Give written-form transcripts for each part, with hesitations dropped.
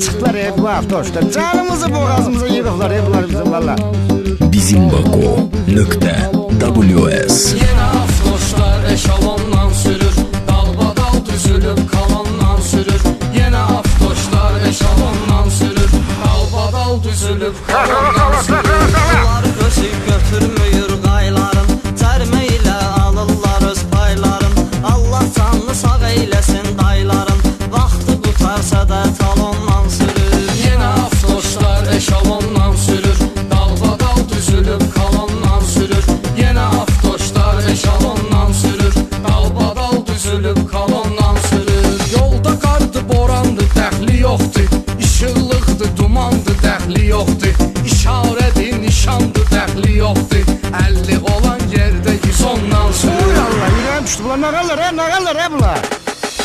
çıktılar bu avtoşlar. Canımızı boğazımıza yığıqlar bunlar bizim valla. Bizimbaku.ws Yine avtoşlar eşalondan sürür, dalbadal düzülüp kalondan sürür. Yine avtoşlar eşalondan sürür, dalbadal düzülüp kalondan sürür. Bunlar özü götürmüyor qayların, cərmə ilə alırlar öz payların. Allah canlı sağ eyləsin dayların, vaxtı qutarsa da talondan sürür. Yine avtoşlar eşalondan sürür, dalbadal düzülüp kalondan sürür. Yine avtoşlar eşalondan sürür, dalbadal düzülüp kalondan sürür. Yolda qardı, borandı, dəxli yoxdur. İşıqlıqdı, dumandı, dəxli yoxdur. İşarədir, nişandı, dəxli yoxdur. 50 olan yerdə 110-dan sürür. Uy Allah, yüreğim düştü bunlar. Nağallar bunlar.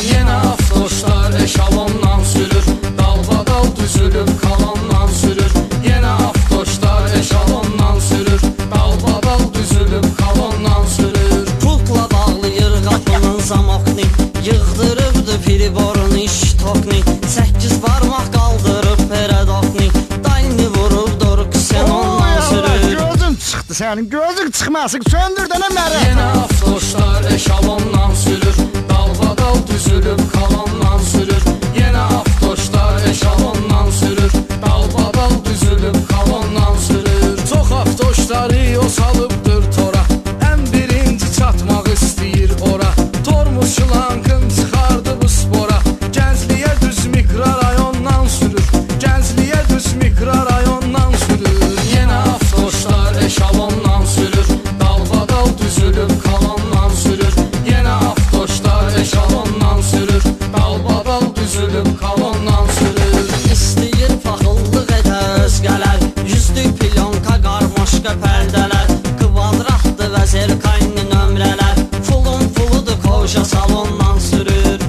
Yine avtoşlar eşalondan sürür, dalbadal düzülüp kalondan sürür. Yine avtoşlar eşalondan sürür, dalbadal düzülüp kalondan sürür. Pultla bağlayır qapının zamokni, yığdırıbdı piriborun iştokni. 8 barmaq qaldırıb peredokni, dalni vurub doruk sen ondan sürür. Gözün çıktı senin, gözün çıkmasın. Söndür dene meri. Yine avtoşlar eşalondan sürür, dalbadal düzülüp kalondan sürür. Yine avtoşlar eşalondan sürür, dalbadal düzülüp kalondan sürür. Çox avtoşları o salıbdır tora, ən birinci çatmaq istəyir ora. Tormuşlankın çıxardı bu spora, Gəncliyə düz mikrorayondan sürür, Gəncliyə düz mikrorayondan sürür. Yine avtoşlar eşalondan sürür, dalbadal düzülüp kalondan sürür. Yine avtoşlar eşalondan sürür, dalbadal düzülüp kalondan sürür. İstəyir paxıllıq edə özgələr, yüzlük pilyonka qarmoşqa pərdələr. Kvadratdı və zerkayni nömrələr, fulun puludur koşa salondan sürür.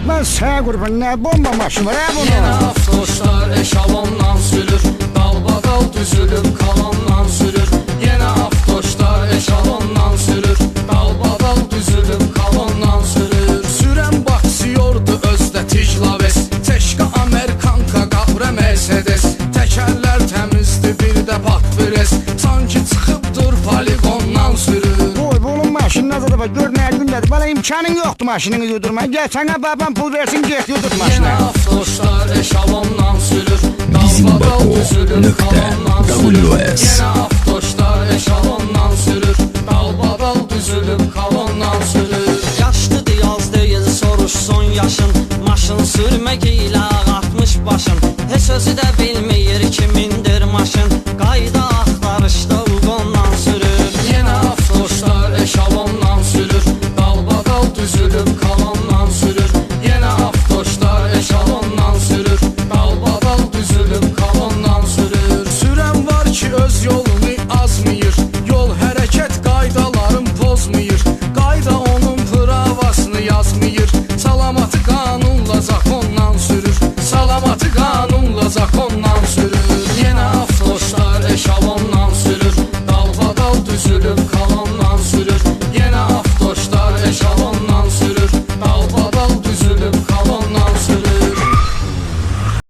Ben sana kurban, ne bomba maşın var ha Yine bunu. avtoşlar eşalondan sürür, dalbadal düzülüp kalondan sürür. Yine avtoşlar eşalondan sürür, dalbadal düzülüp kalondan sürür. Sürən baxsiyordu özdə tijlaves, Teşka Amerikanka qabrə Mercedes. Təkərlər təmizdi bir də patfires, sanki çıxıbdır poligondan sürür. Oy bunun maşını nazada bak, gör ne gündedir. Bana imkanın yoktu maşınını yudurma. Gel sana babam pul versin, git yudurt Yine maşını. avtoşlar eşalondan sürür, dalbadal düzülüp kalondan sürür. Bizimbaku.ws Yine avtoşlar eşalondan sürür, dalbadal düzülüp kalondan sürür. Yaşlıdır yaz deyil soruşsun yaşın, maşın sürmək ilə ağartmış başın. Heç özü də bilməyir kimindir maşın, qayda axtarışda uğondan sürür. Yine avtoşlar eşalondan sürür, dalbadal düzülüp kalondan sürür. Yine avtoşlar eşalondan sürür, dalbadal düzülüp kalondan sürür. Sürən var ki öz yolunu azmayır, yol hərəkət qaydalarını pozmayır. Qayda onun pravasını yazmayır, salamatı qanunla zakondan sürür. Salamatı qanunla zakondan